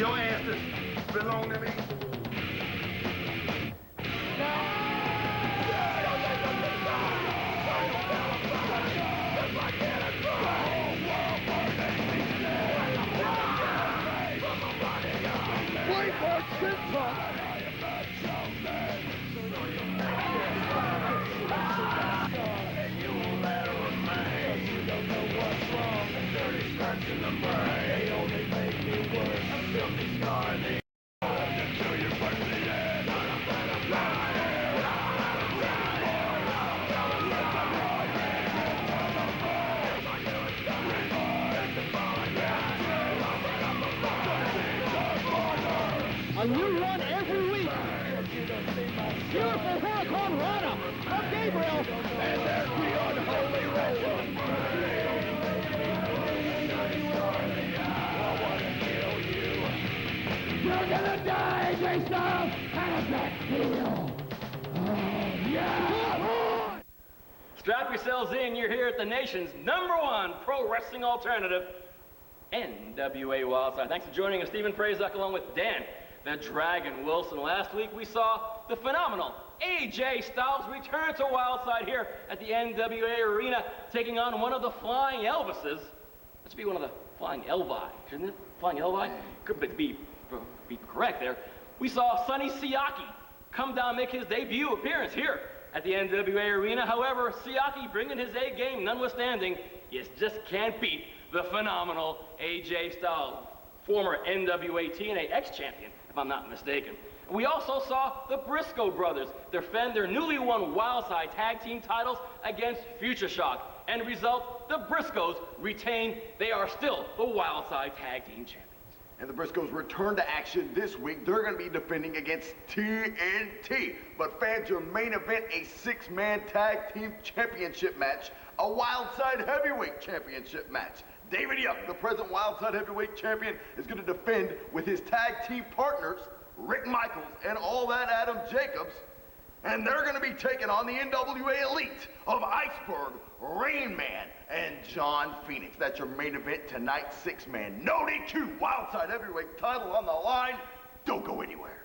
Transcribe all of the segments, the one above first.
Your answers belong to me. A new one every week. Beautiful Hurricane Rana from Gabriel. And there's the unholy roll. You're gonna die, AJ Styles, and a back heel. Oh, yeah! Strap yourselves in. You're here at the nation's #1 pro wrestling alternative, NWA Wildside. Thanks for joining us, Stephen Prazak, along with Dan the Dragon Wilson. Last week we saw the phenomenal AJ Styles return to Wildside here at the NWA Arena, taking on one of the Flying Elvises. Let's be one of the Flying Elvi, shouldn't it? Flying Elvi? Could be correct there. We saw Sonny Siaki come down and make his debut appearance here at the NWA Arena. However, Siaki, bringing his A game notwithstanding, you just can't beat the phenomenal AJ Styles, former NWA TNA ex-champion, if I'm not mistaken. We also saw the Briscoe brothers defend their newly won Wildside tag team titles against Future Shock. End result, the Briscoes retain. They are still the Wildside tag team champions. And the Briscoes return to action this week. They're going to be defending against TNT. But fans, your main event, a 6-man tag team championship match, a Wildside heavyweight championship match. David Young, the present Wildside heavyweight champion, is going to defend with his tag team partners, Rick Michaels and All That Adam Jacobs. And they're going to be taking on the NWA Elite of Iceberg, Rainman, and John Phoenix. That's your main event tonight, 6-man, no DQ, Wildside heavyweight title on the line. Don't go anywhere.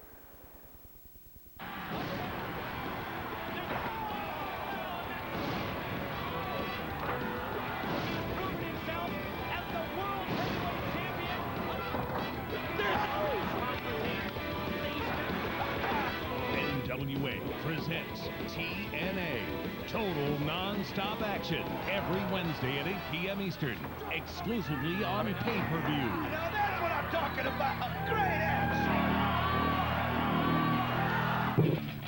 NWA presents TNA, total non-stop action, every Wednesday at 8 p.m. Eastern, exclusively on pay-per-view. Now that's what I'm talking about. Great action.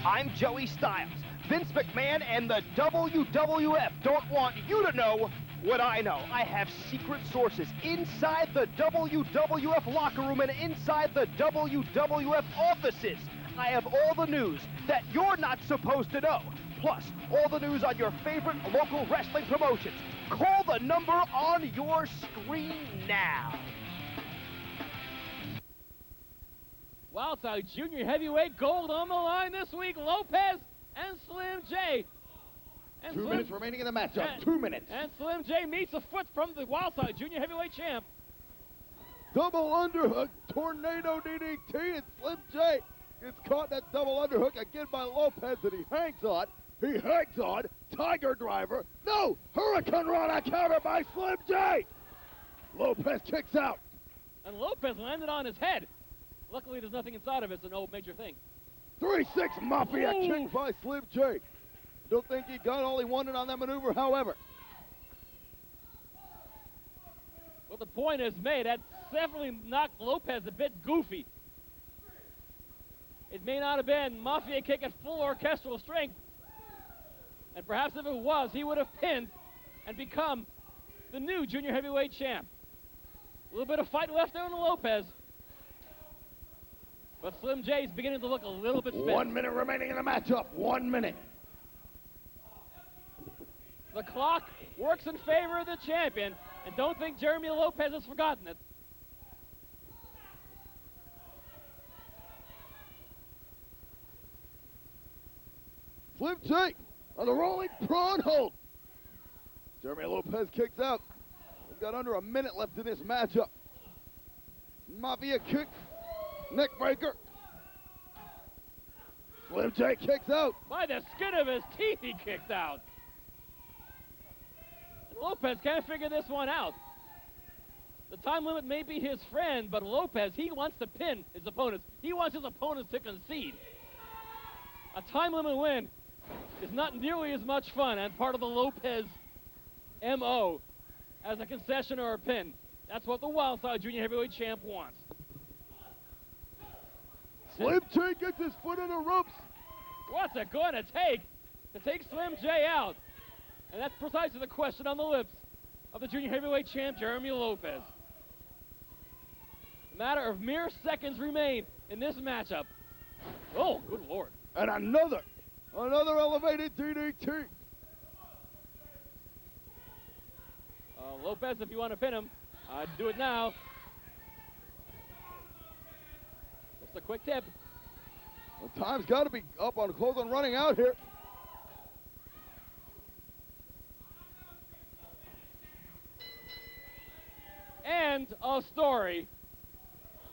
I'm Joey Styles. Vince McMahon and the WWF don't want you to know what I know. I have secret sources inside the WWF locker room and inside the WWF offices. I have all the news that you're not supposed to know. Plus, all the news on your favorite local wrestling promotions. Call the number on your screen now. Wildside Junior Heavyweight Gold on the line this week. Lopez and Slim J. And 2 minutes remaining in the matchup. 2 minutes. And Slim J meets a foot from the Wildside Junior Heavyweight champ. Double underhook, tornado DDT, and Slim J gets caught in that double underhook again by Lopez, and he hangs on. He hangs on. Tiger driver. No! Hurricane Rana counter by Slim J. Lopez kicks out. And Lopez landed on his head. Luckily, there's nothing inside of it, so no major thing. 3-6 Mafia Ooh. kick by Slim J. Don't think he got all he wanted on that maneuver, however. Well, the point is made. That definitely knocked Lopez a bit goofy. It may not have been Mafia kick at full orchestral strength. And perhaps if it was, he would have pinned and become the new junior heavyweight champ. A little bit of fight left there in Lopez. But Slim J's beginning to look a little bit spent. 1 minute remaining in the matchup. 1 minute. The clock works in favor of the champion. And don't think Jeremy Lopez has forgotten it. Slim J on the rolling prawn hold. Jeremy Lopez kicks out. We've got under a minute left in this matchup. Mafia kick Neck breaker. Slim J kicks out. By the skin of his teeth, he kicked out. And Lopez can't figure this one out. The time limit may be his friend, but Lopez, he wants to pin his opponents. He wants his opponents to concede. A time limit win is not nearly as much fun and part of the Lopez MO as a concession or a pin. That's what the Wildside Junior Heavyweight Champ wants. Slim J gets his foot in the ropes. What's it going to take Slim J out? And that's precisely the question on the lips of the Junior Heavyweight Champ, Jeremy Lopez. A matter of mere seconds remain in this matchup. Oh, good Lord. And another elevated DDT. Lopez, if you want to pin him, I'd do it now. Just a quick tip. Well, time's got to be up on close and running out here. End of story.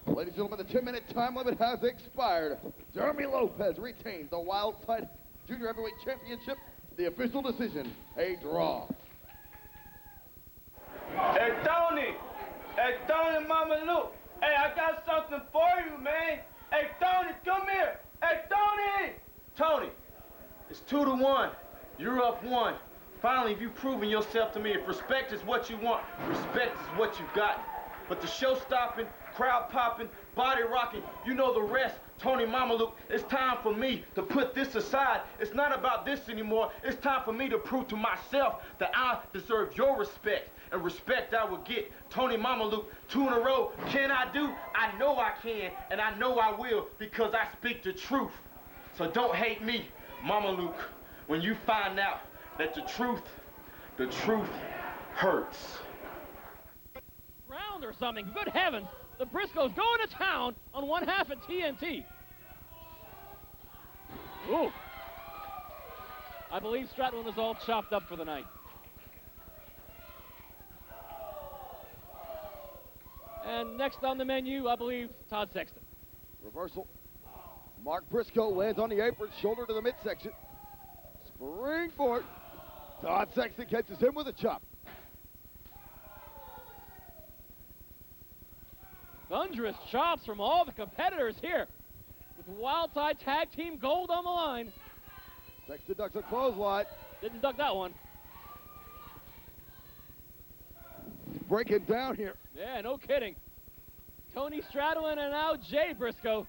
Ladies and gentlemen, the 10-minute time limit has expired. Jeremy Lopez retains the Wildside Junior Heavyweight Championship. The official decision, a draw. Hey, Tony! Hey, Tony, Mama Luke! Hey, I got something for you, man! Hey, Tony, come here! Hey, Tony! Tony, it's 2-1. You're up 1. Finally, you've proven yourself to me. If respect is what you want, respect is what you've got. But the show-stopping, crowd-popping, body-rocking, you know the rest. Tony Mamaluke, it's time for me to put this aside. It's not about this anymore. It's time for me to prove to myself that I deserve your respect. And respect I will get. Tony Mamaluke, 2 in a row. Can I do? I know I can, and I know I will, because I speak the truth. So don't hate me, Mamaluke, when you find out that the truth hurts. Round or something. Good heavens. The Briscoes going to town on one half of TNT. Ooh. I believe Stradlin is all chopped up for the night. And next on the menu, I believe, Todd Sexton. Reversal. Mark Briscoe lands on the apron, shoulder to the midsection. Springboard. Todd Sexton catches him with a chop. Thunderous chops from all the competitors here. With Wildside Tag Team Gold on the line. Sexton ducks a clothesline. Didn't duck that one. Breaking down here. Yeah, no kidding. Tony Stradlin and now Jay Briscoe.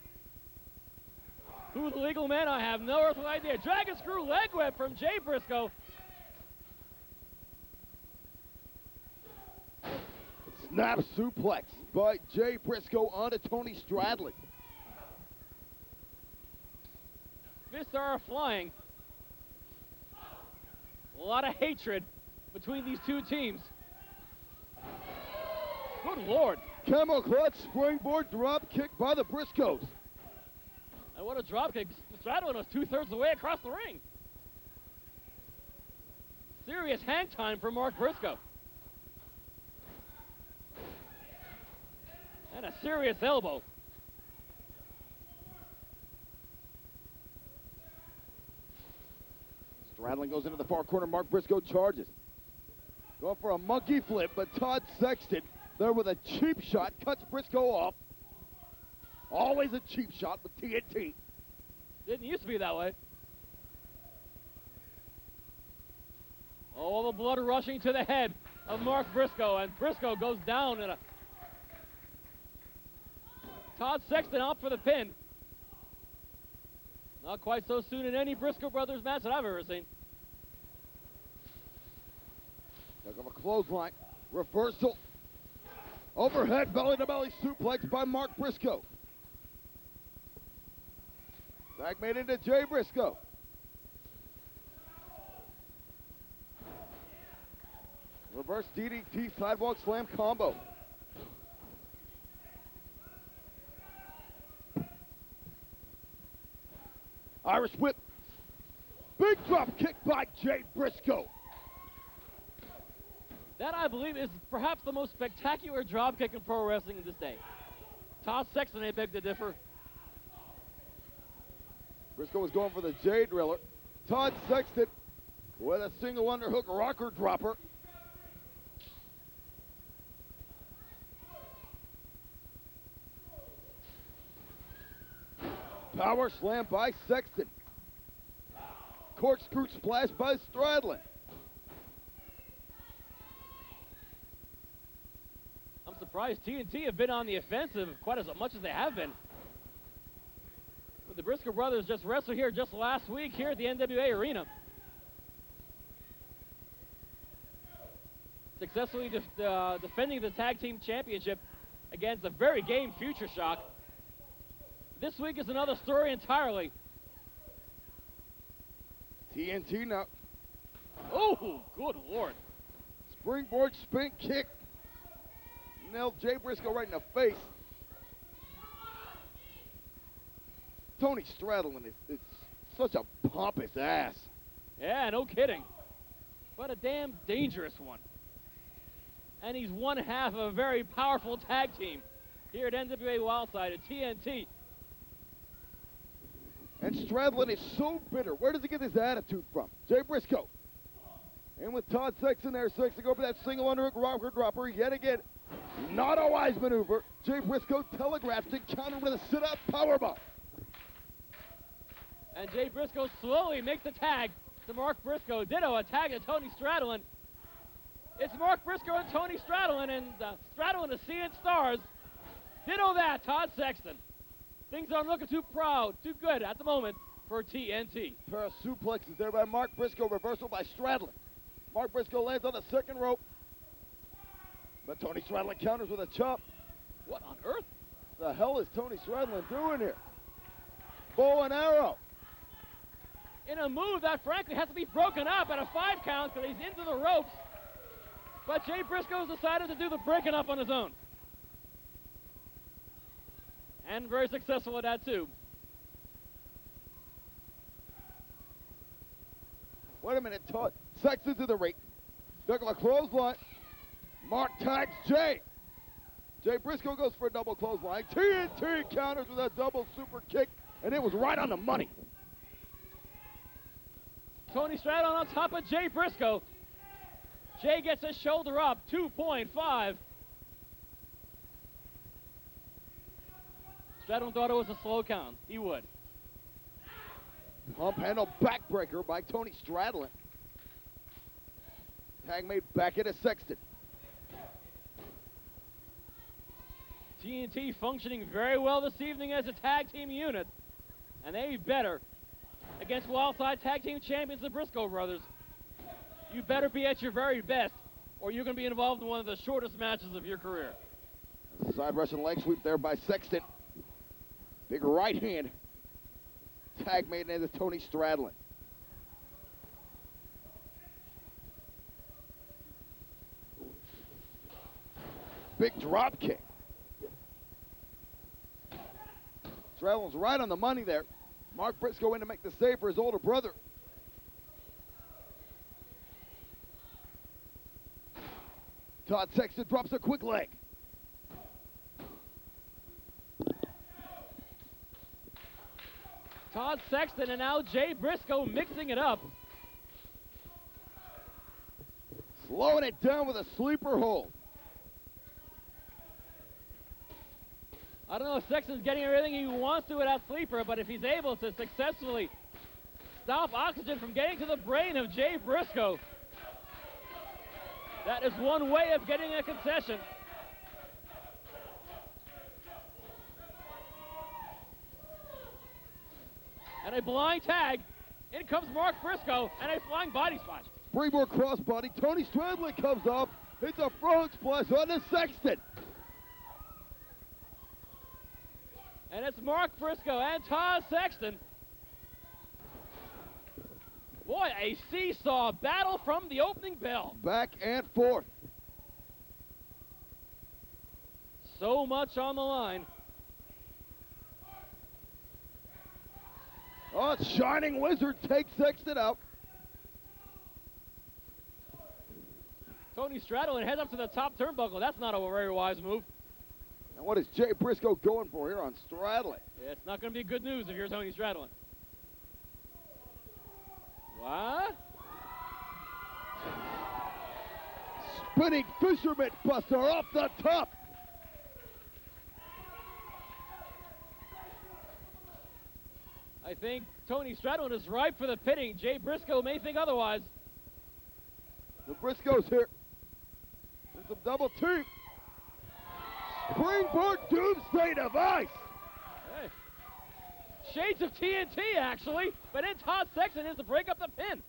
Who's the legal man? I have no earthly idea. Dragon screw leg whip from Jay Briscoe. Snap suplex by Jay Briscoe onto Tony Stradlin. Fists are flying. A lot of hatred between these two teams. Good Lord. Camel clutch springboard drop kick by the Briscoes. And what a drop kick. Stradlin was 2/3 of the way across the ring. Serious hang time for Mark Briscoe. And a serious elbow. Stradlin goes into the far corner. Mark Briscoe charges. Going for a monkey flip, but Todd Sexton there with a cheap shot cuts Briscoe off. Always a cheap shot with TNT. Didn't used to be that way. All the blood rushing to the head of Mark Briscoe, and Briscoe goes down in a... Todd Sexton out for the pin. Not quite so soon in any Briscoe brothers match that I've ever seen. Look of a clothesline. Reversal. Overhead belly-to-belly suplex by Mark Briscoe. Back made into Jay Briscoe. Reverse DDT sidewalk slam combo. Irish whip. Big drop kick by Jay Briscoe. That, I believe, is perhaps the most spectacular drop kick in pro wrestling in this day. Todd Sexton, I beg to differ. Briscoe was going for the J Driller. Todd Sexton with a single underhook rocker dropper. Power slam by Sexton. Corkscrew splash by Stradlin. I'm surprised TNT have been on the offensive quite as much as they have been. The Briscoe brothers just wrestled here just last week here at the NWA Arena. Successfully defending the tag team championship against a very game Future Shock. This week is another story entirely. TNT now. Oh, good Lord. Springboard spin kick. Nailed Jay Briscoe right in the face. Tony Stradlin is such a pompous ass. Yeah, no kidding. But a damn dangerous one. And he's one half of a very powerful tag team here at NWA Wildside at TNT. And Stradlin is so bitter. Where does he get this attitude from? Jay Briscoe. And with Todd Sexton there, Sexton go for that single underhook rocker dropper yet again. Not a wise maneuver. Jay Briscoe telegraphs it, countered with a sit-up powerbomb. And Jay Briscoe slowly makes the tag to Mark Briscoe. Ditto, a tag to Tony Stradlin. It's Mark Briscoe and Tony Stradlin, and Stradlin is seeing stars. Ditto that, Todd Sexton. Things aren't looking too good at the moment for TNT. Pair of suplexes there by Mark Briscoe, reversal by Stradlin. Mark Briscoe lands on the second rope, but Tony Stradlin counters with a chop. What on earth? The hell is Tony Stradlin doing here? Bow and arrow. In a move that frankly has to be broken up at a 5 count because he's into the ropes. But Jay Briscoe's decided to do the breaking up on his own. And very successful at that too. Wait a minute, Todd. Sexton to the ring. Stuck on a clothesline. Mark tags Jay. Jay Briscoe goes for a double clothesline. TNT counters with a double super kick, and it was right on the money. Tony Stradlin on top of Jay Briscoe. Jay gets his shoulder up, 2.5. Stradlin thought it was a slow count. He would. Pump handle backbreaker by Tony Stradlin. Tag made back into Sexton. TNT functioning very well this evening as a tag team unit. And they better against Wildside Tag Team Champions, the Briscoe brothers. You better be at your very best, or you're going to be involved in one of the shortest matches of your career. Side Russian leg sweep there by Sexton. Big right hand. Tag made into Tony Stradlin. Big drop kick. Stradlin's right on the money there. Mark Briscoe in to make the save for his older brother. Todd Sexton drops a quick leg. Todd Sexton and now Jay Briscoe mixing it up. Slowing it down with a sleeper hold. I don't know if Sexton's getting everything he wants to with that sleeper, but if he's able to successfully stop oxygen from getting to the brain of Jay Briscoe, that is one way of getting a concession. And a blind tag. In comes Mark Briscoe and a flying body splash. Springboard crossbody. Tony Stradlin comes off. Hits a front splash on the Sexton. And it's Mark Briscoe and Todd Sexton. Boy, a seesaw battle from the opening bell. Back and forth. So much on the line. Oh, Shining Wizard takes Sexton out. Tony Stradlin heads up to the top turnbuckle. That's not a very wise move. And what is Jay Briscoe going for here on Stradlin? Yeah, it's not going to be good news if you're Tony Stradlin. What? Spinning fisherman buster off the top. I think Tony Stradlin is ripe for the pitting. Jay Briscoe may think otherwise. The Briscoes here. There's some double team. Springboard doomsday device. Hey. Shades of TNT, actually. But then Todd Sexton is to break up the pin.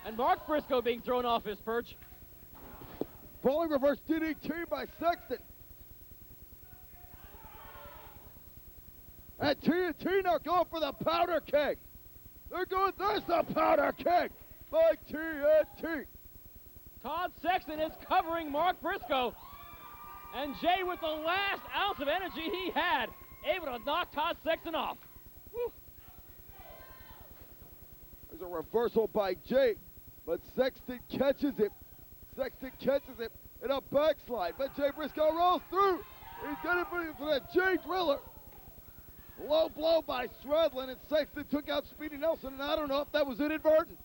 And Mark Briscoe being thrown off his perch. Falling reverse DDT by Sexton. And TNT now going for the powder keg. They're going, there's the powder keg by TNT. Todd Sexton is covering Mark Briscoe. And Jay, with the last ounce of energy he had, able to knock Todd Sexton off. Whew. There's a reversal by Jay, but Sexton catches it. Sexton catches it in a backslide, but Jay Briscoe rolls through. He's got it for that Jay Driller. Low blow by Stradlin, and Sexton took out Speedy Nelson, and I don't know if that was inadvertent.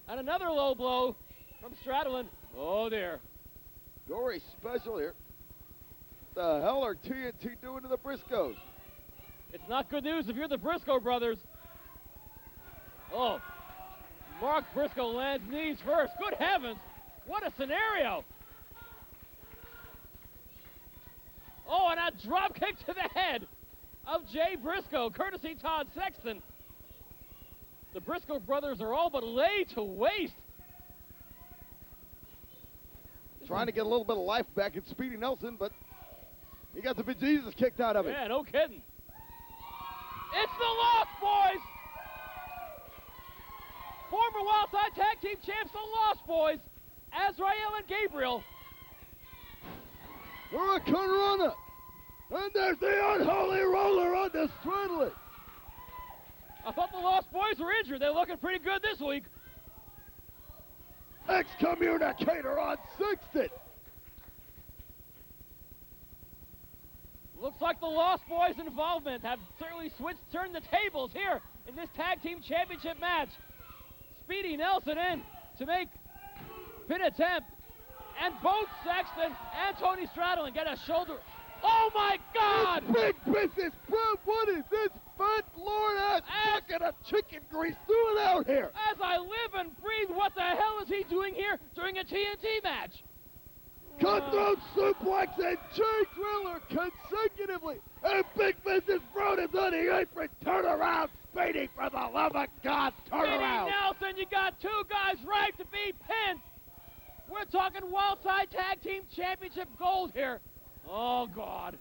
And another low blow from Stradlin. Oh, dear. Gory special here. What the hell are TNT doing to the Briscoes? It's not good news if you're the Briscoe brothers. Oh, Mark Briscoe lands knees first. Good heavens, what a scenario. Oh, and a drop kick to the head of Jay Briscoe, courtesy Todd Sexton. The Briscoe brothers are all but laid to waste. Trying to get a little bit of life back in Speedy Nelson, but he got the bejesus kicked out of it. Yeah, no kidding. It's the Lost Boys! Former Wildside Tag Team Champs, the Lost Boys, Azrael and Gabriel. Hurricane Runner, and there's the unholy roller on the Stradlin. I thought the Lost Boys were injured. They're looking pretty good this week. Excommunicator on Sexton. Looks like the Lost Boys' involvement have certainly turned the tables here in this Tag Team Championship match. Speedy Nelson in to make pin attempt, and both Sexton and Tony Stradlin get a shoulder. Oh my God! Big business, bro. What is this fat lord-ass bucket of chicken grease doing out here? As I live and breathe, what the hell is he doing here during a TNT match? Cutthroat suplex and Jay Driller consecutively. And Big Business Broad is on the apron. Turn around, Speedy, for the love of God, turn around. Speedy Nelson, you got two guys right to be pinned. We're talking Wildside Tag Team Championship gold here. Oh, God.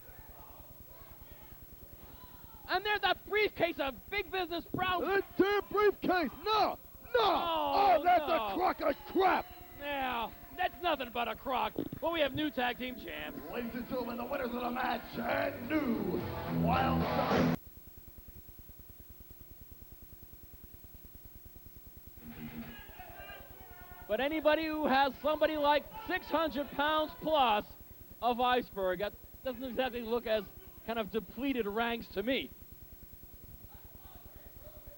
And there's that briefcase of Big Business Brown. That damn briefcase, no. Oh, that's no. a crock of crap. Yeah, that's nothing but a crock. But we have new tag team champs. Ladies and gentlemen, the winners of the match and new Wildside. But anybody who has somebody like 600 pounds plus of Iceberg, that doesn't exactly look as kind of depleted ranks to me.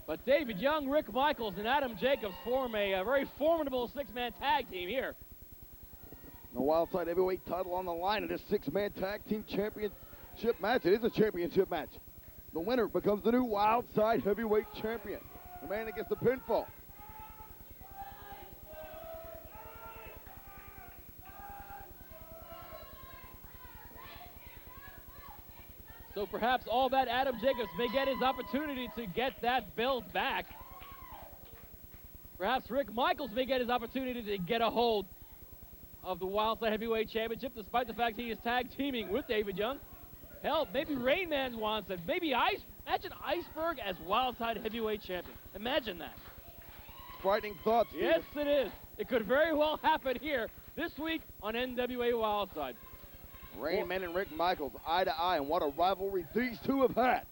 But David Young, Rick Michaels, and Adam Jacobs form a very formidable six-man tag team here. The Wildside Heavyweight title on the line in this six-man tag team championship match. It is a championship match. The winner becomes the new Wildside Heavyweight Champion. The man that gets the pinfall. So perhaps all that Adam Jacobs may get his opportunity to get that belt back. Perhaps Rick Michaels may get his opportunity to get a hold of the Wildside Heavyweight Championship, despite the fact he is tag teaming with David Young. Hell, maybe Rainman wants it. Maybe imagine Iceberg as Wildside Heavyweight Champion. Imagine that. Frightening thoughts, Steve. Yes, it is. It could very well happen here this week on NWA Wildside. Rainman and Rick Michaels eye to eye, and what a rivalry these two have had.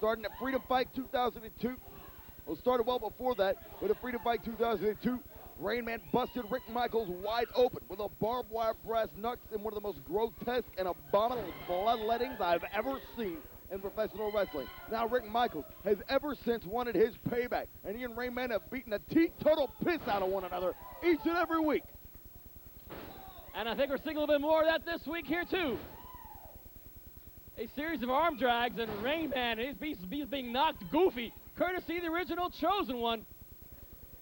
Starting at Freedom Fight 2002. Well, started well before that, but at Freedom Fight 2002, Rainman busted Rick Michaels wide open with a barbed wire brass knucks in one of the most grotesque and abominable bloodlettings I've ever seen in professional wrestling. Now Rick Michaels has ever since wanted his payback, and he and Rainman have beaten a teetotal piss out of one another each and every week. And I think we're seeing a little bit more of that this week here too. A series of arm drags, and Rainman is being knocked goofy, courtesy of the original chosen one,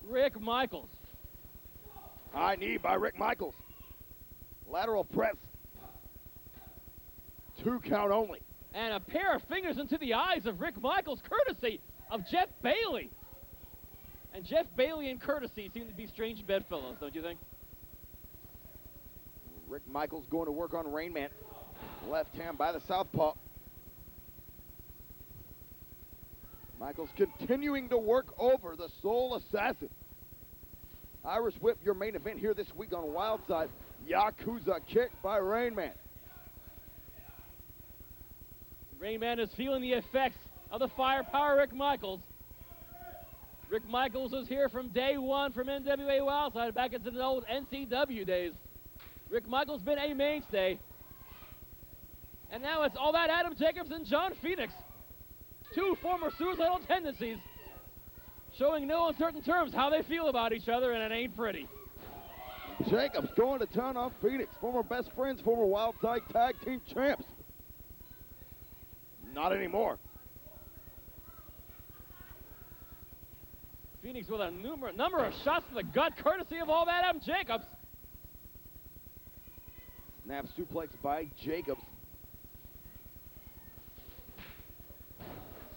Rick Michaels. High knee by Rick Michaels. Lateral press. 2 count only. And a pair of fingers into the eyes of Rick Michaels, courtesy of Jeff Bailey. And Jeff Bailey and courtesy seem to be strange bedfellows, don't you think? Rick Michaels going to work on Rainman. Left hand by the southpaw. Michaels continuing to work over the Soul Assassin. Irish Whip, your main event here this week on Wildside. Yakuza kick by Rainman. Rainman is feeling the effects of the firepower of Rick Michaels. Rick Michaels was here from day one from NWA Wildside back into the old NCW days. Rick Michaels been a mainstay. And now it's all that Adam Jacobs and John Phoenix. 2 former suicidal tendencies, showing no uncertain terms how they feel about each other, and it ain't pretty. Jacobs going to town on Phoenix. Former best friends, former Wildside Tag Team champs. Not anymore. Phoenix with a number of shots to the gut, courtesy of all that Adam Jacobs. Snap suplex by Jacobs.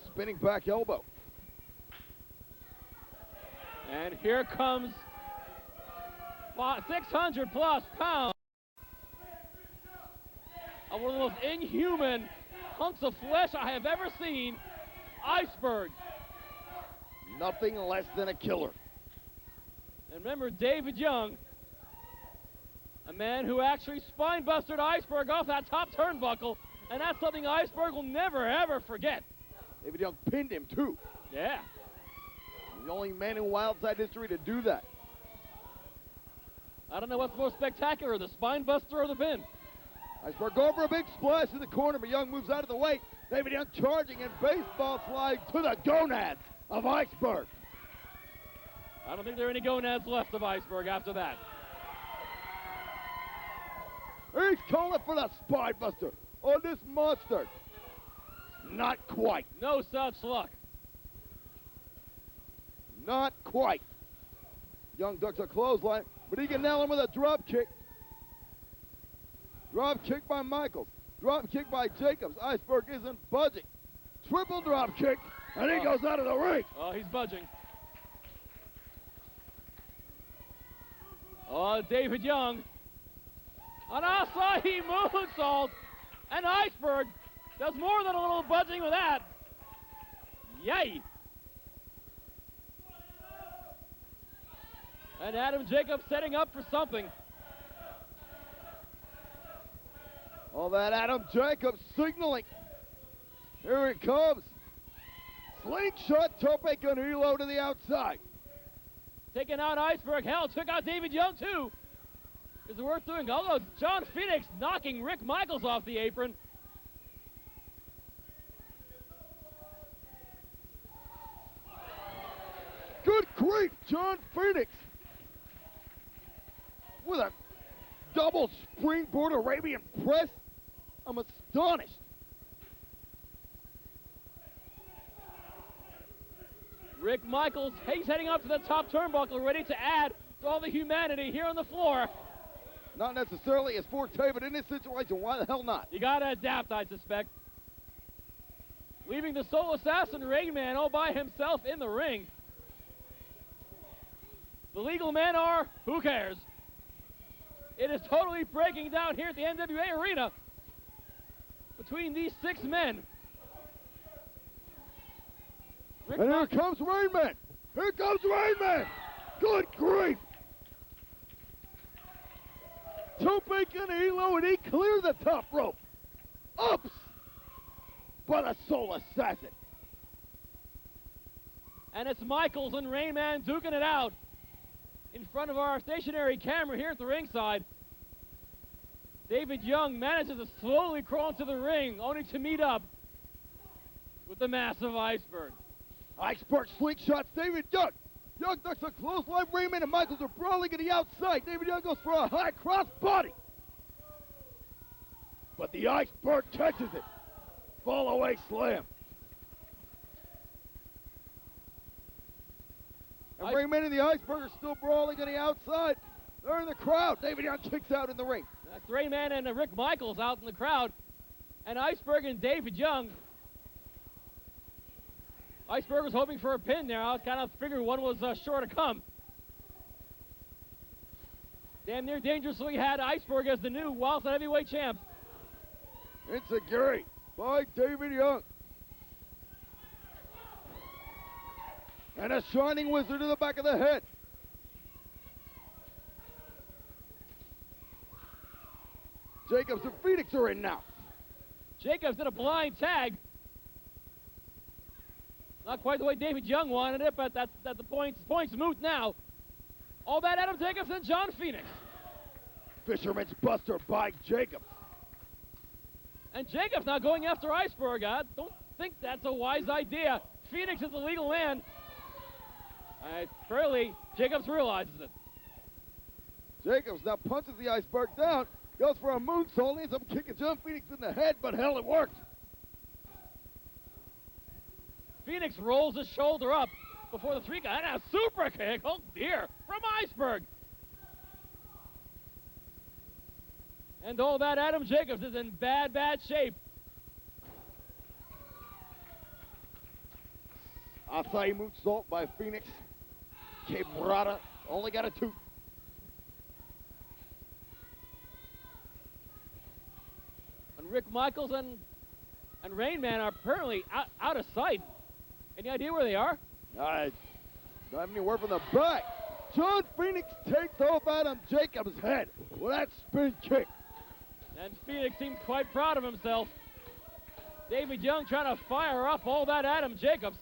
Spinning back elbow. And here comes 600 plus pounds of one of the most inhuman hunks of flesh I have ever seen, Iceberg. Nothing less than a killer. And remember David Young, a man who actually spine-busted Iceberg off that top turnbuckle, and that's something Iceberg will never, ever forget. David Young pinned him, too. Yeah. The only man in Wildside history to do that. I don't know what's more spectacular, the spine buster or the pin. Iceberg going for a big splash in the corner, but Young moves out of the way. David Young charging and baseball slide to the gonads of Iceberg. I don't think there are any gonads left of Iceberg after that. He's calling for the spine buster on this monster. Not quite. No such luck. Not quite. Young ducks a clothesline, but he can nail him with a drop kick. Drop kick by Michaels. Drop kick by Jacobs. Iceberg isn't budging. Triple drop kick, and he goes out of the ring. Oh, he's budging. Oh, David Young. An Asahi moonsault, and Iceberg does more than a little budging with that. Yay. And Adam Jacobs setting up for something. All that Adam Jacobs signaling. Here it comes. Slingshot tope con hilo to the outside. Taking out Iceberg. Hell, took out David Young too. Is it worth doing? Although John Phoenix knocking Rick Michaels off the apron. Good grief, John Phoenix. With a double springboard Arabian press. I'm astonished. Rick Michaels, he's heading up to the top turnbuckle, ready to add to all the humanity here on the floor. Not necessarily his forte, but in this situation, why the hell not? You gotta adapt, I suspect. Leaving the Soul Assassin Rainman all by himself in the ring. The legal men are, who cares? It is totally breaking down here at the NWA Arena between these 6 men. And here comes Rainman. Here comes Rainman. Good grief. Tope con hilo, and he cleared the top rope. Ups by the Soul Assassin. And it's Michaels and Rainman duking it out in front of our stationary camera here at the ringside. David Young manages to slowly crawl into the ring, only to meet up with the massive Iceberg. Iceberg slingshots David Young. Young ducks a clothesline. Rainman and Michaels are brawling at the outside. David Young goes for a high cross body. But the Iceberg catches it. Fall away slam. And Rainman and the Iceberg are still brawling on the outside. They're in the crowd. David Young kicks out in the ring. That's Rainman and Rick Michaels out in the crowd. And Iceberg and David Young. Iceberg was hoping for a pin there. I was kind of figured one was sure to come. Damn near dangerously had Iceberg as the new Wildside Heavyweight Champ. Insecurity by David Young. And a Shining Wizard to the back of the head. Jacobs and Phoenix are in now. Jacobs did a blind tag. Not quite the way David Young wanted it, but that's the point's moot now. All that Adam Jacobs and John Phoenix. Fisherman's Buster by Jacobs. And Jacobs now going after Iceberg. I don't think that's a wise idea. Phoenix is the legal man. Clearly, Jacobs realizes it. Jacobs now punches the Iceberg down, goes for a moonsault, ends up kicking John Phoenix in the head, but hell, it worked. Phoenix rolls his shoulder up before the three count. And a super kick, oh dear, from Iceberg. And all that Adam Jacobs is in bad shape. Acai moonsault by Phoenix. Quebrada only got a 2. And Rick Michaels and Rainman are apparently out of sight. Any idea where they are? I don't have any word from the back. John Phoenix takes off Adam Jacobs' head with that spin kick. And Phoenix seems quite proud of himself. David Young trying to fire up all that Adam Jacobs.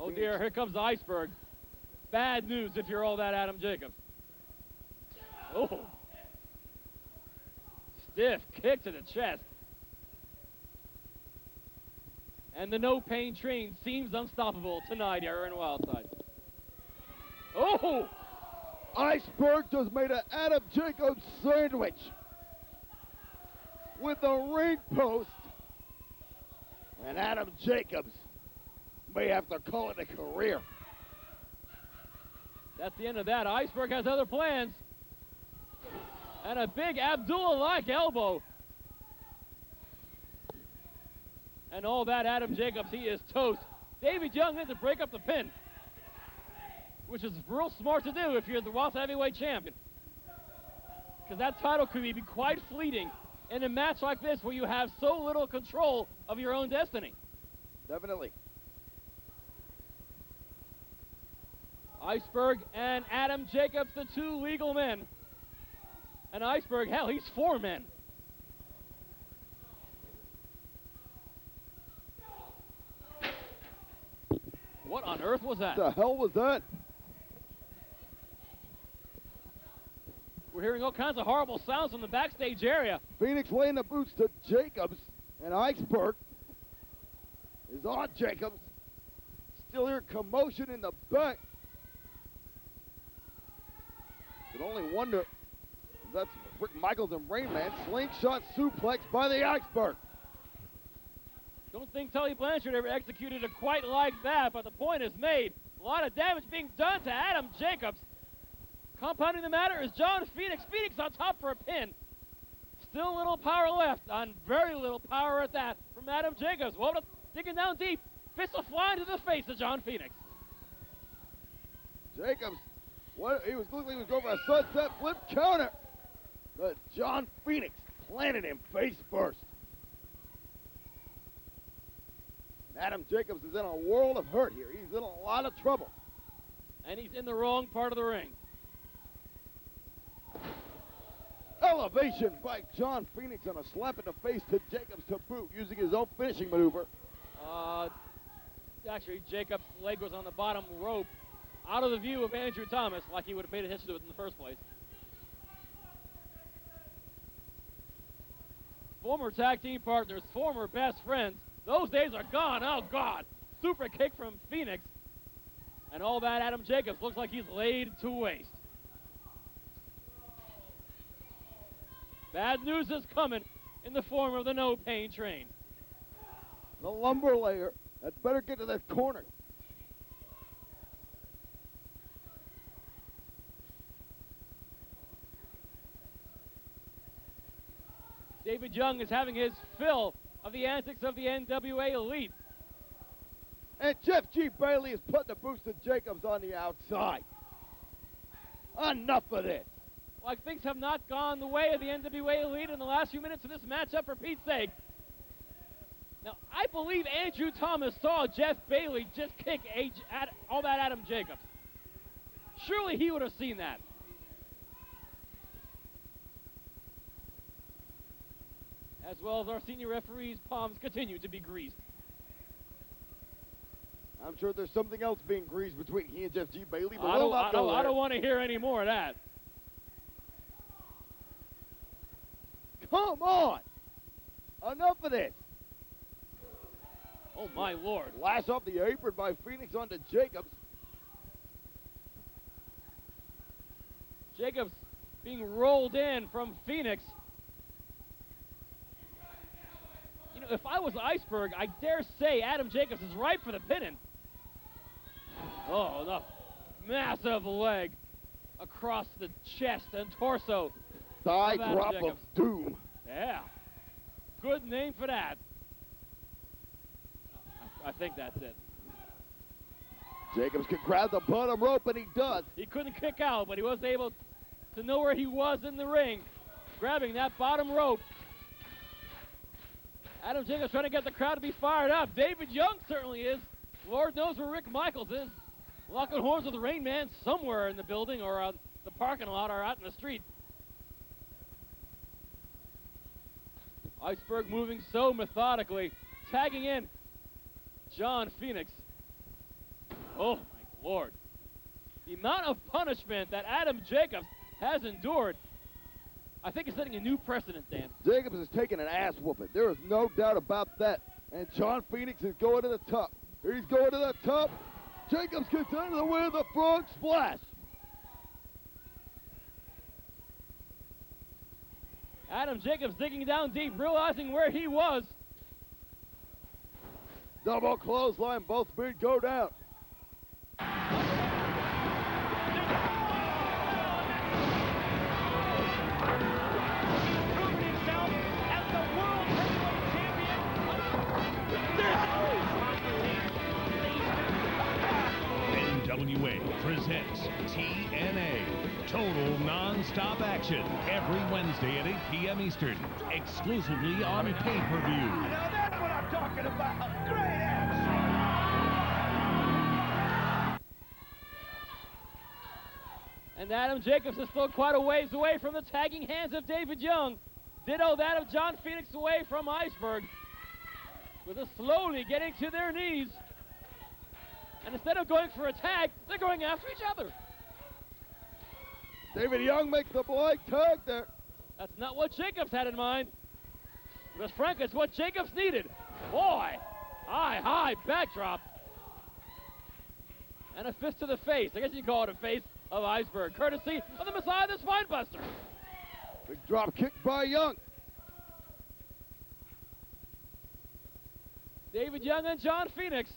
Oh dear, here comes Iceberg. Bad news if you're all that Adam Jacobs. Oh. Stiff kick to the chest. And the no pain train seems unstoppable tonight here in Wildside. Oh! Iceberg just made an Adam Jacobs sandwich with a ring post. And Adam Jacobs may have to call it a career. That's the end of that. Iceberg has other plans. And a big Abdullah-like elbow. And all that Adam Jacobs, he is toast. David Young had to break up the pin, which is real smart to do if you're the Wildside Heavyweight Champion. Because that title could be quite fleeting in a match like this where you have so little control of your own destiny. Definitely. Iceberg and Adam Jacobs, the two legal men. And Iceberg, hell, he's 4 men. What on earth was that? What the hell was that? We're hearing all kinds of horrible sounds from the backstage area. Phoenix laying the boots to Jacobs, and Iceberg is on Jacobs. Still hear commotion in the back. Could only wonder if that's Rick Michaels and Rainman. Slingshot suplex by the Iceberg. Don't think Tully Blanchard ever executed it quite like that, but the point is made. A lot of damage being done to Adam Jacobs. Compounding the matter is John Phoenix. Phoenix on top for a pin. Still a little power left, on very little power at that, from Adam Jacobs. Well, digging down deep. Fist will fly into the face of John Phoenix. Jacobs, he was looking like he was going for a sunset flip counter. But John Phoenix planted him face first. Adam Jacobs is in a world of hurt here. He's in a lot of trouble. And he's in the wrong part of the ring. Elevation by John Phoenix and a slap in the face to Jacobs to boot using his own finishing maneuver. Actually, Jacobs' leg was on the bottom rope, out of the view of Andrew Thomas, like he would have paid attention to it in the first place. Former tag team partners, former best friends, those days are gone. Oh, God. Super kick from Phoenix. And all that Adam Jacobs looks like he's laid to waste. Bad news is coming in the form of the no pain train. The lumber layer had better get to that corner. David Young is having his fill of the antics of the NWA Elite. And Jeff G. Bailey is putting the boots to Jacobs on the outside. Enough of this. Like things have not gone the way of the NWA Elite in the last few minutes of this matchup, for Pete's sake. Now, I believe Andrew Thomas saw Jeff Bailey just kick all that Adam Jacobs. Surely he would have seen that. As well as our senior referee's palms continue to be greased. I'm sure there's something else being greased between he and Jeff G. Bailey, but I don't want to hear any more of that. Come on! Enough of this. Oh, my Lord. Lash off the apron by Phoenix onto Jacobs. Jacobs being rolled in from Phoenix. You know, if I was Iceberg, I dare say Adam Jacobs is ripe for the pinning. Oh, the massive leg across the chest and torso. Thigh of Adam drop Jacobs. of doom. Yeah. Good name for that. I think that's it. Jacobs can grab the bottom rope, and he does. He couldn't kick out, but he was able to know where he was in the ring, grabbing that bottom rope. Adam Jacobs trying to get the crowd to be fired up. David Young certainly is. Lord knows where Rick Michaels is. Locking horns with the Rainman somewhere in the building or on the parking lot or out in the street. Iceberg moving so methodically, tagging in John Phoenix. Oh, my Lord. The amount of punishment that Adam Jacobs has endured, I think is setting a new precedent, Dan. Jacobs is taking an ass whooping. There is no doubt about that. And John Phoenix is going to the top. He's going to the top. Jacobs gets out of the way of the frog splash. Adam Jacobs digging down deep, realizing where he was. Double clothesline, both men go down. NWA presents TNA, total non-stop action, every Wednesday at 8 p.m. Eastern, exclusively on pay-per-view. Now that's what I'm talking about. Great action. And Adam Jacobs is still quite a ways away from the tagging hands of David Young. Ditto that of John Phoenix away from Iceberg. With us slowly getting to their knees. And instead of going for a tag, they're going after each other. David Young makes the black tag there. That's not what Jacobs had in mind. Because frankly, it's what Jacobs needed. Boy, high backdrop. And a fist to the face. I guess you call it a face of Iceberg, courtesy of the Messiah, the Spinebuster. Big drop kick by Young. David Young and John Phoenix.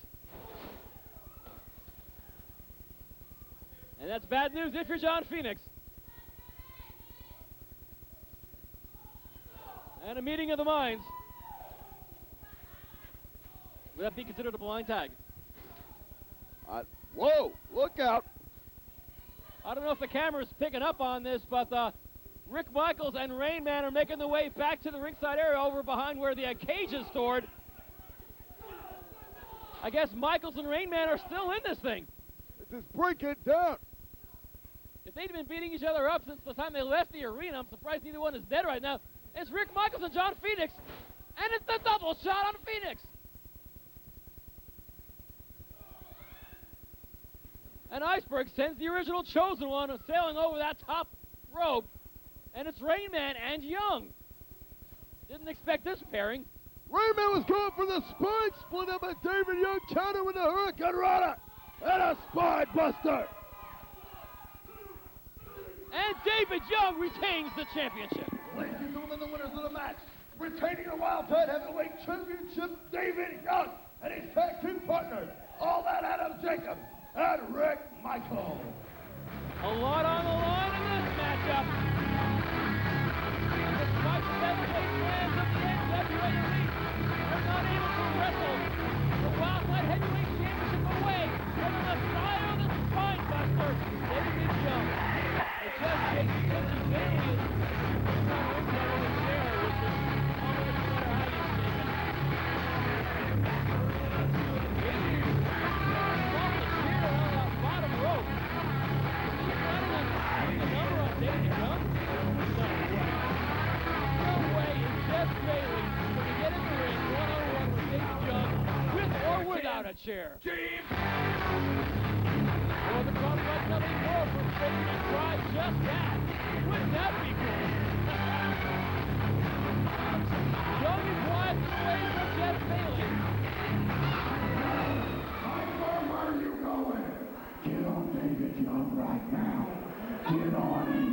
And that's bad news if you're John Phoenix. And a meeting of the minds. Would that be considered a blind tag? Whoa, look out. I don't know if the camera's picking up on this, but Rick Michaels and Rainman are making their way back to the ringside area over behind where the cage is stored. I guess Michaels and Rainman are still in this thing. This is breaking down. If they've been beating each other up since the time they left the arena. I'm surprised neither one is dead right now. It's Rick Michaels and John Phoenix, and it's the double shot on Phoenix. And Iceberg sends the original Chosen One sailing over that top rope, and it's Rainman and Young. Didn't expect this pairing. Rainman was going for the spine split up, but David Young countered with a Hurricane Rana and a spine buster. And David Young retains the championship. Ladies and gentlemen, the winners of the match, retaining the Wildside Heavyweight Championship, David Young and his tag team partners, All That Adam Jacobs and Rick Michaels. A lot on the line in this matchup. And despite the heavyweight plans of the NWA Elite, they're not able to wrestle the Wildside Heavyweight Championship away from the Messiah of the Spine Buster, David Young. It's just Jason Bailey is in the chair, which is almost no matter how you take it. Bailey brought the chair on that bottom rope. He's planning on putting the number on David Young? No way is Jeff Bailey going to get in the ring one-on-one with David Young, with or without a chair. Or the crowd might nothing more from Sexton and try just that. Wouldn't that be cool? Young is wide away from Jeff Bailey. Where are you going? Get on David Young right now. Get on him.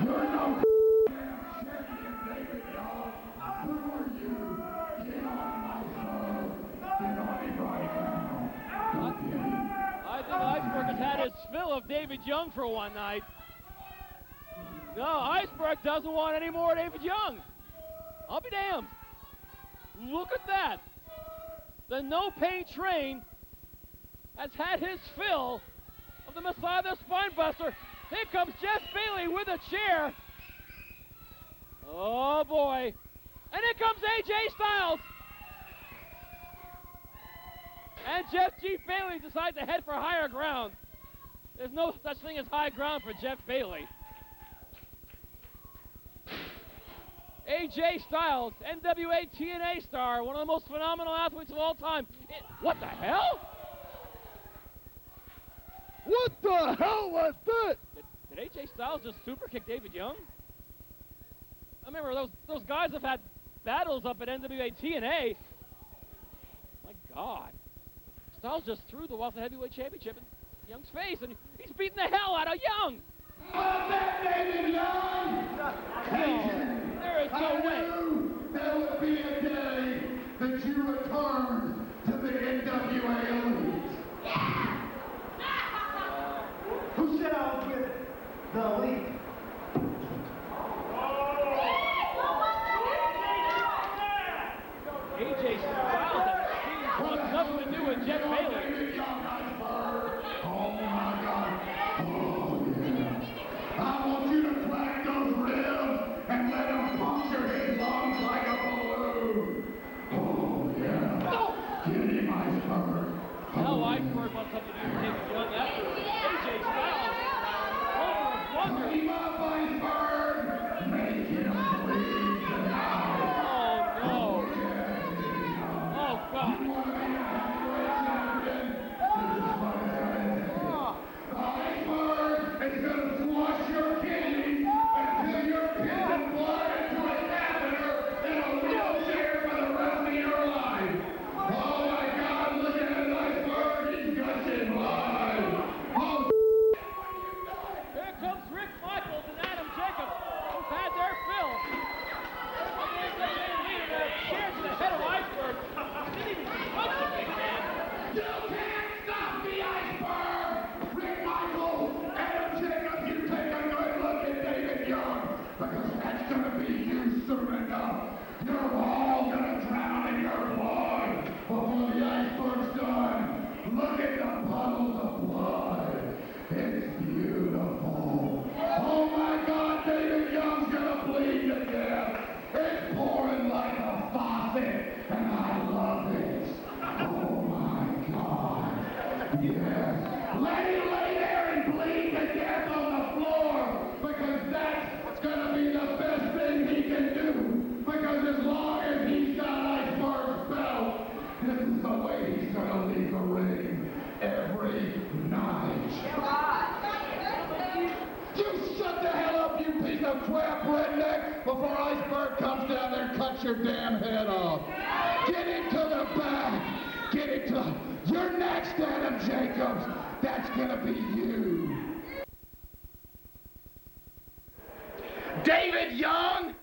You're no champion, David Young. Who are you? Get on my son. Get on him right now. Don't get him. I think Iceberg has had his fill of David Young for one night. No, Iceberg doesn't want any more David Young. I'll be damned. Look at that. The no-pain train has had his fill of the Messiah, the Spine Buster. Here comes Jeff Bailey with a chair. Oh, boy. And here comes AJ Styles. And Jeff G. Bailey decides to head for higher ground. There's no such thing as high ground for Jeff Bailey. AJ Styles, NWA TNA star, one of the most phenomenal athletes of all time. What the hell? What the hell was that? Did AJ Styles just super kick David Young? I remember those guys have had battles up at NWA TNA. My God. Styles just threw the Wildside Heavyweight Championship in Young's face, and he's beating the hell out of Young. Oh, that David Young! There is no way. There would be a day that you returned to the NWA Elite. Who said I was with the Elite? AJ Styles has nothing to do with Jeff Bailey. Oh my God. Oh yeah. I want you to crack those ribs and let them puncture his lungs like a balloon. Oh yeah. Get him, Iceberg. Now Iceberg wants something to do with David Young after AJ Styles. Over a blunder. before Iceberg comes down there and cuts your damn head off. Get into the back. Get into... You're next, Adam Jacobs. That's gonna be you. David Young,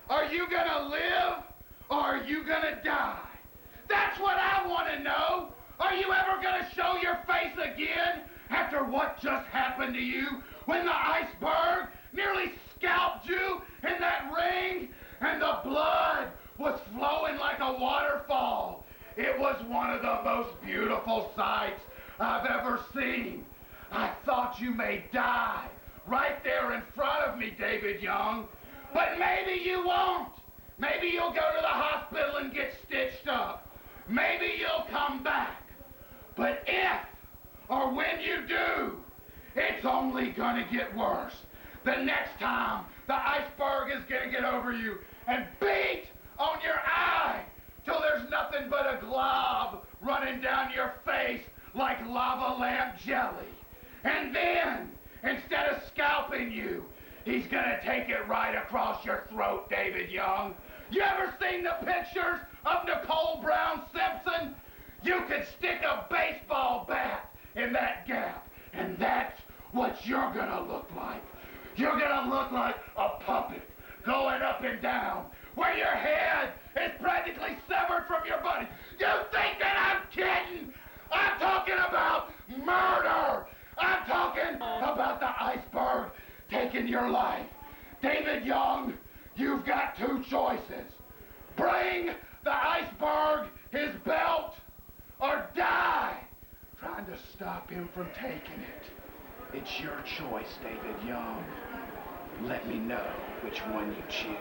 are you gonna live or are you gonna die? That's what I want to know. Are you ever gonna show your face again after what just happened to you when the Iceberg nearly scalped you in that ring and the blood was flowing like a waterfall? It was one of the most beautiful sights I've ever seen. I thought you may die right there in front of me, David Young. But maybe you won't. Maybe you'll go to the hospital and get stitched up. Maybe you'll come back. But if or when you do, it's only gonna get worse. The next time, the Iceberg is gonna get over you and beat on your eye till there's nothing but a glob running down your face like lava lamp jelly. And then, instead of scalping you, he's gonna take it right across your throat, David Young. You ever seen the pictures of Nicole Brown Simpson? You could stick a baseball bat in that gap, and that's what you're gonna look like. You're gonna look like a puppet going up and down, where your head is practically severed from your body. You think that I'm kidding? I'm talking about murder. I'm talking about the Iceberg taking your life. David Young, you've got two choices. Bring the Iceberg his belt or die trying to stop him from taking it. It's your choice, David Young. Let me know which one you choose.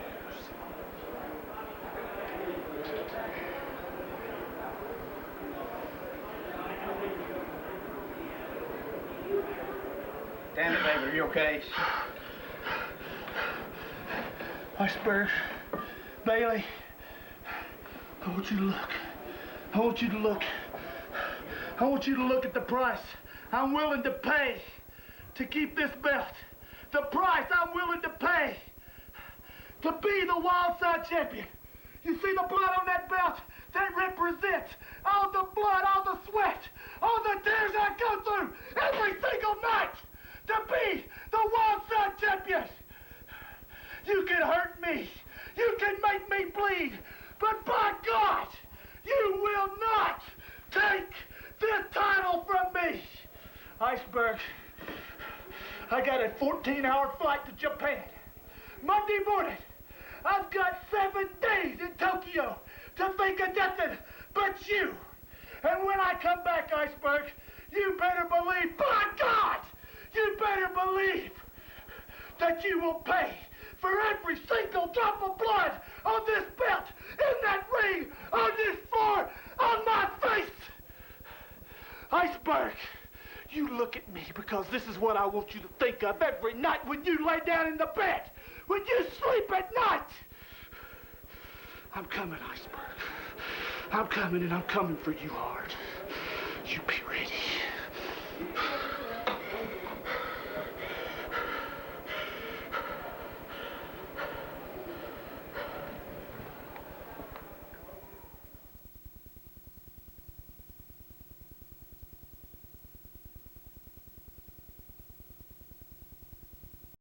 Damn it, David, are you okay? Iceberg, Bailey, I want you to look. I want you to look. I want you to look at the price I'm willing to pay to keep this belt. The price I'm willing to pay to be the Wildside champion. You see the blood on that belt? That represents all the blood, all the sweat, all the tears I go through every single night to be the Wildside champion. You can hurt me. You can make me bleed. But by God, you will not take this title from me. Iceberg, I got a 14-hour flight to Japan. Monday morning, I've got 7 days in Tokyo to think of nothing but you. And when I come back, Iceberg, you better believe, by God, you better believe that you will pay for every single drop of blood on this belt, in that ring, on this floor, on my face. Iceberg, you look at me because this is what I want you to think of every night when you lay down in the bed, when you sleep at night. I'm coming, Iceberg. I'm coming, and I'm coming for you hard. You be ready.